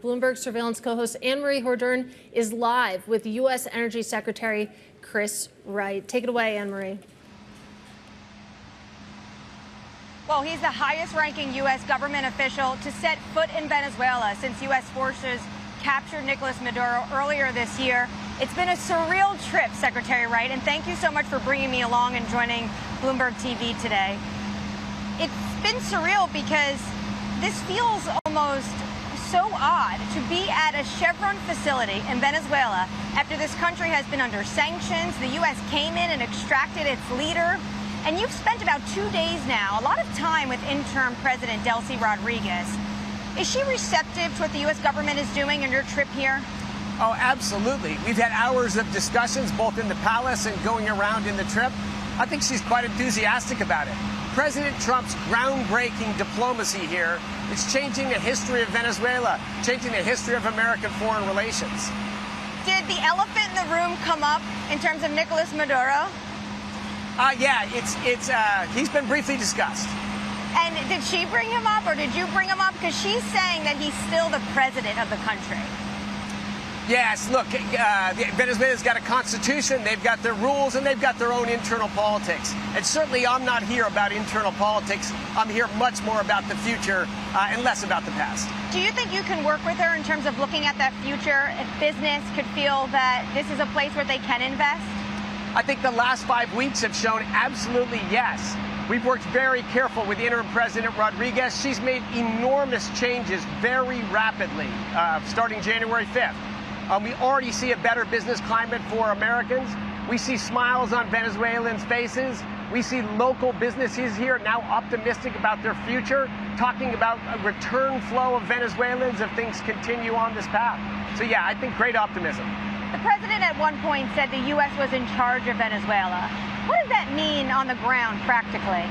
Bloomberg surveillance co-host Anne-Marie Hordern is live with U.S. Energy Secretary Chris Wright. Take it away, Anne-Marie. Well, he's the highest-ranking U.S. government official to set foot in Venezuela since U.S. forces captured Nicolás Maduro earlier this year. It's been a surreal trip, Secretary Wright, and thank you so much for bringing me along and joining Bloomberg TV today. It's been surreal because this feels almost so odd to be at a Chevron facility in Venezuela after this country has been under sanctions. The U.S. came in and extracted its leader. And you've spent about 2 days now, a lot of time with interim President Delcy Rodriguez. Is she receptive to what the U.S. government is doing on your trip here? Oh, absolutely. We've had hours of discussions both in the palace and going around in the trip. I think she's quite enthusiastic about it. President Trump's groundbreaking diplomacy here is changing the history of Venezuela, changing the history of American foreign relations. Did the elephant in the room come up in terms of Nicolás Maduro? Yeah, he's been briefly discussed. And did she bring him up or did you bring him up? Because she's saying that he's still the president of the country. Yes, look, Venezuela's got a constitution, they've got their rules, and they've got their own internal politics. And certainly I'm not here about internal politics. I'm here much more about the future and less about the past. Do you think you can work with her in terms of looking at that future if business could feel that this is a place where they can invest? I think the last 5 weeks have shown absolutely yes. We've worked very careful with interim President Rodriguez. She's made enormous changes very rapidly, starting January 5th. We already see a better business climate for Americans. We see smiles on Venezuelans' faces. We see local businesses here now optimistic about their future, talking about a return flow of Venezuelans if things continue on this path. So yeah, I think great optimism. The president at one point said the U.S. was in charge of Venezuela. What does that mean on the ground practically?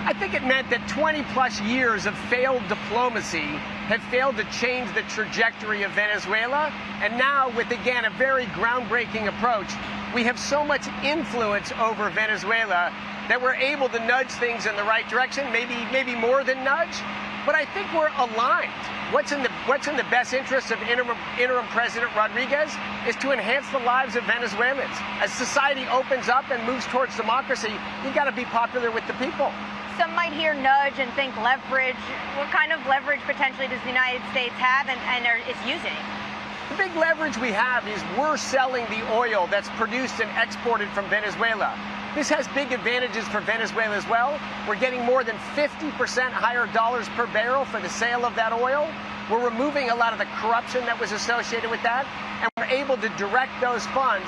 I think it meant that 20-plus years of failed diplomacy have failed to change the trajectory of Venezuela. And now, with, again, a very groundbreaking approach, we have so much influence over Venezuela that we're able to nudge things in the right direction, maybe more than nudge. But I think we're aligned. What's in the best interest of interim President Rodriguez is to enhance the lives of Venezuelans. As society opens up and moves towards democracy, you got to be popular with the people. Some might hear nudge and think leverage. What kind of leverage potentially does the United States have and is using? The big leverage we have is we're selling the oil that's produced and exported from Venezuela. This has big advantages for Venezuela as well. We're getting more than 50% higher dollars per barrel for the sale of that oil. We're removing a lot of the corruption that was associated with that, and we're able to direct those funds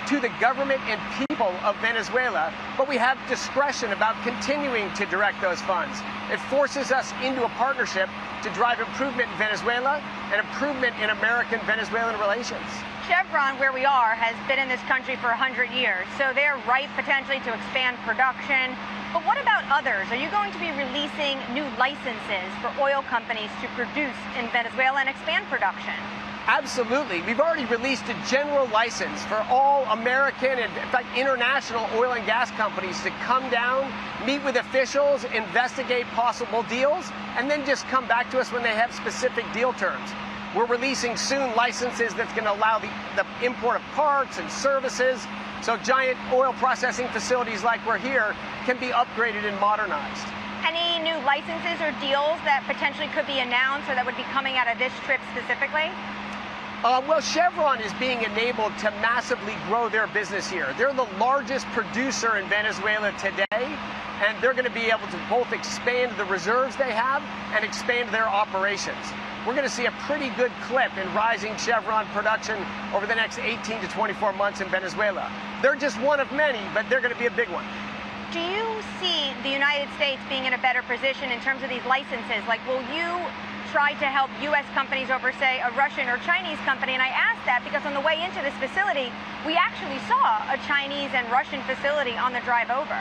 to the government and people of Venezuela, but we have discretion about continuing to direct those funds. It forces us into a partnership to drive improvement in Venezuela and improvement in American-Venezuelan relations. Chevron, where we are, has been in this country for 100 years, so they're ripe potentially to expand production. But what about others? Are you going to be releasing new licenses for oil companies to produce in Venezuela and expand production? Absolutely. We've already released a general license for all American and, in fact, international oil and gas companies to come down, meet with officials, investigate possible deals, and then just come back to us when they have specific deal terms. We're releasing soon licenses that's going to allow the import of parts and services, so giant oil processing facilities like we're here can be upgraded and modernized. Any new licenses or deals that potentially could be announced or that would be coming out of this trip specifically? Well, Chevron is being enabled to massively grow their business here. They're the largest producer in Venezuela today, and they're going to be able to both expand the reserves they have and expand their operations. We're going to see a pretty good clip in rising Chevron production over the next 18 to 24 months in Venezuela. They're just one of many, but they're going to be a big one. Do you see the United States being in a better position in terms of these licenses? Like, will you try to help U.S. companies over, say, a Russian or Chinese company? And I ask that because on the way into this facility, we actually saw a Chinese and Russian facility on the drive over.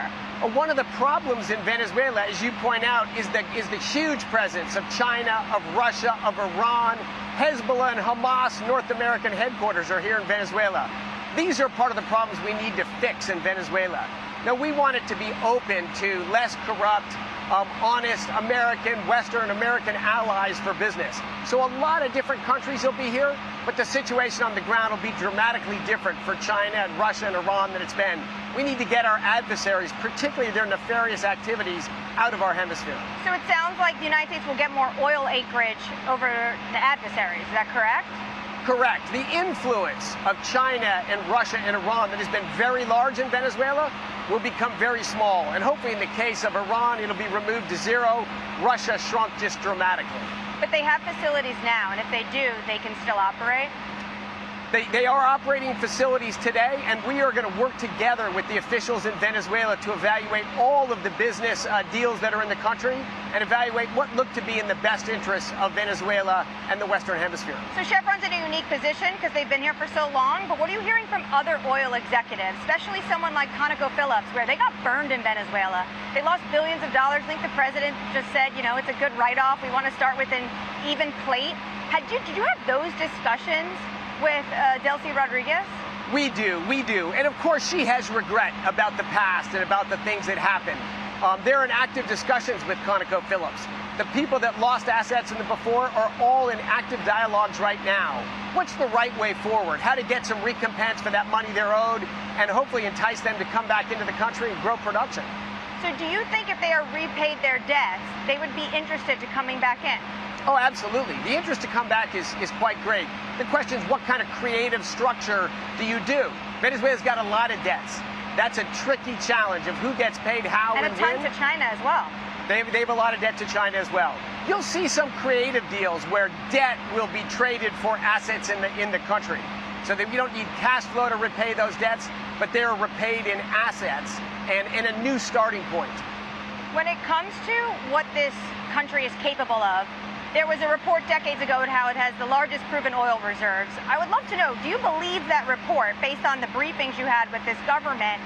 One of the problems in Venezuela, as you point out, is the huge presence of China, of Russia, of Iran. Hezbollah and Hamas North American headquarters are here in Venezuela. These are part of the problems we need to fix in Venezuela. Now, we want it to be open to less corrupt, honest American, Western American allies for business. So a lot of different countries will be here, but the situation on the ground will be dramatically different for China and Russia and Iran than it's been. We need to get our adversaries, particularly their nefarious activities, out of our hemisphere. So it sounds like the United States will get more oil acreage over the adversaries. Is that correct? Correct. The influence of China and Russia and Iran that has been very large in Venezuela will become very small. And hopefully in the case of Iran, it'll be removed to zero. Russia shrunk just dramatically. But they have facilities now, and if they do, they can still operate? They are operating facilities today, and we are going to work together with the officials in Venezuela to evaluate all of the business deals that are in the country and evaluate what look to be in the best interests of Venezuela and the Western Hemisphere. So Chevron's in a unique position because they've been here for so long, but what are you hearing from other oil executives, especially someone like ConocoPhillips, where they got burned in Venezuela? They lost billions of dollars. I think the president just said, you know, it's a good write-off. We want to start with an even plate. Did you have those discussions with Delcy Rodriguez? We do. And of course, she has regret about the past and about the things that happened. They're in active discussions with ConocoPhillips. The people that lost assets in the before are all in active dialogues right now. What's the right way forward? How to get some recompense for that money they're owed and hopefully entice them to come back into the country and grow production. So do you think if they are repaid their debts, they would be interested to coming back in? Oh, absolutely. The interest to come back is quite great. The question is, what kind of creative structure do you do? Venezuela's got a lot of debts. That's a tricky challenge of who gets paid how and a ton when. to China as well. They have a lot of debt to China as well. You'll see some creative deals where debt will be traded for assets in the country. So that you don't need cash flow to repay those debts, but they're repaid in assets and in a new starting point. When it comes to what this country is capable of, there was a report decades ago on how it has the largest proven oil reserves. I would love to know, do you believe that report based on the briefings you had with this government?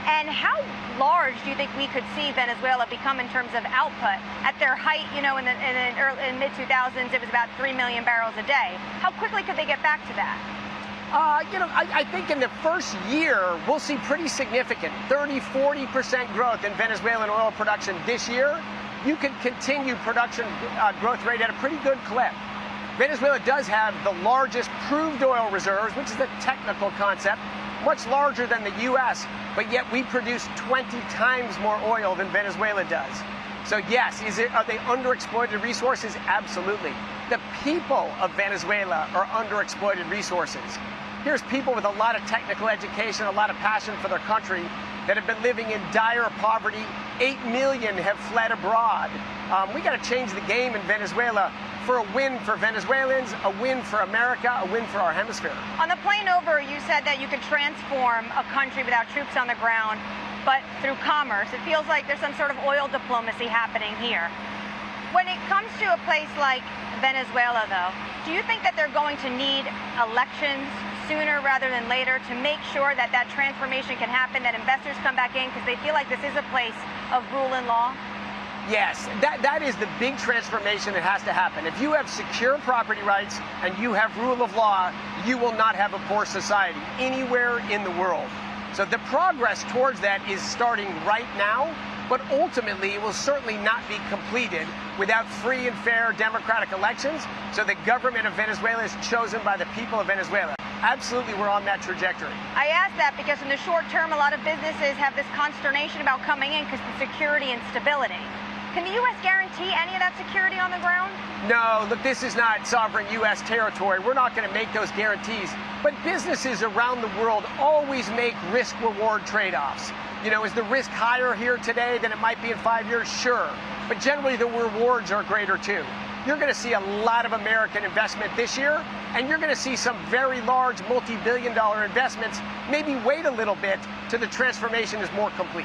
And how large do you think we could see Venezuela become in terms of output? At their height, you know, in mid-2000s, it was about 3 million barrels a day. How quickly could they get back to that? I think in the first year, we'll see pretty significant 30–40% growth in Venezuelan oil production this year. You can continue production growth rate at a pretty good clip. Venezuela does have the largest proved oil reserves, which is the technical concept, much larger than the U.S., but yet we produce 20 times more oil than Venezuela does. So yes, are they underexploited resources? Absolutely. The people of Venezuela are underexploited resources. Here's people with a lot of technical education, a lot of passion for their country that have been living in dire poverty. 8 million have fled abroad. We got to change the game in Venezuela for a win for Venezuelans, a win for America, a win for our hemisphere. On the plane over, you said that you could transform a country without troops on the ground, but through commerce. It feels like there's some sort of oil diplomacy happening here. When it comes to a place like Venezuela, though, do you think that they're going to need elections sooner rather than later to make sure that that transformation can happen, that investors come back in because they feel like this is a place of rule and law? Yes, that is the big transformation that has to happen. If you have secure property rights and you have rule of law, you will not have a poor society anywhere in the world. So the progress towards that is starting right now, but ultimately it will certainly not be completed without free and fair democratic elections. So the government of Venezuela is chosen by the people of Venezuela. Absolutely, we're on that trajectory. I ask that because in the short term, a lot of businesses have this consternation about coming in because of security and stability. Can the U.S. guarantee any of that security on the ground? No, look, this is not sovereign U.S. territory. We're not going to make those guarantees. But businesses around the world always make risk-reward trade-offs. You know, is the risk higher here today than it might be in 5 years? Sure. But generally, the rewards are greater, too. You're going to see a lot of American investment this year, and you're going to see some very large multi-billion-dollar investments. Maybe wait a little bit till the transformation is more complete.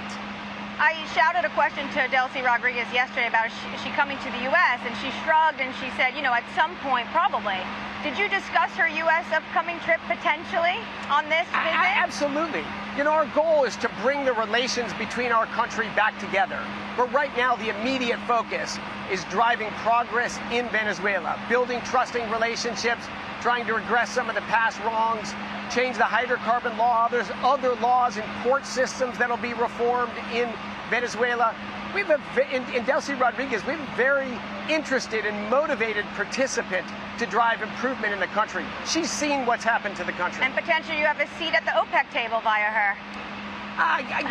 I shouted a question to Delcy Rodriguez yesterday about she coming to the U.S., and she shrugged and she said, you know, at some point, probably. Did you discuss her U.S. upcoming trip potentially on this visit? Absolutely. You know, our goal is to bring the relations between our country back together. But right now, the immediate focus is driving progress in Venezuela, building trusting relationships, trying to redress some of the past wrongs, change the hydrocarbon law. There's other laws and court systems that'll be reformed in Venezuela. We have in Delcy Rodriguez, we have a very interested and motivated participant to drive improvement in the country. She's seen what's happened to the country. And potentially you have a seat at the OPEC table via her.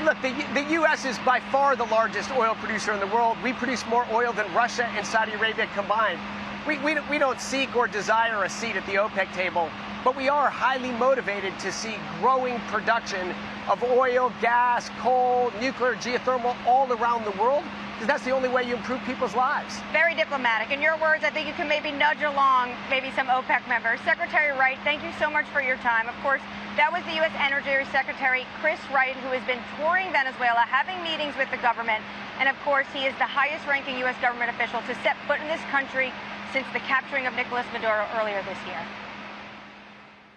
Look, the U.S. is by far the largest oil producer in the world. We produce more oil than Russia and Saudi Arabia combined. We don't seek or desire a seat at the OPEC table, but we are highly motivated to see growing production of oil, gas, coal, nuclear, geothermal all around the world, because that's the only way you improve people's lives. Very diplomatic. In your words, I think you can maybe nudge along maybe some OPEC members. Secretary Wright, thank you so much for your time. Of course, that was the U.S. Energy Secretary Chris Wright, who has been touring Venezuela, having meetings with the government. And of course, he is the highest-ranking U.S. government official to set foot in this country since the capturing of Nicolás Maduro earlier this year.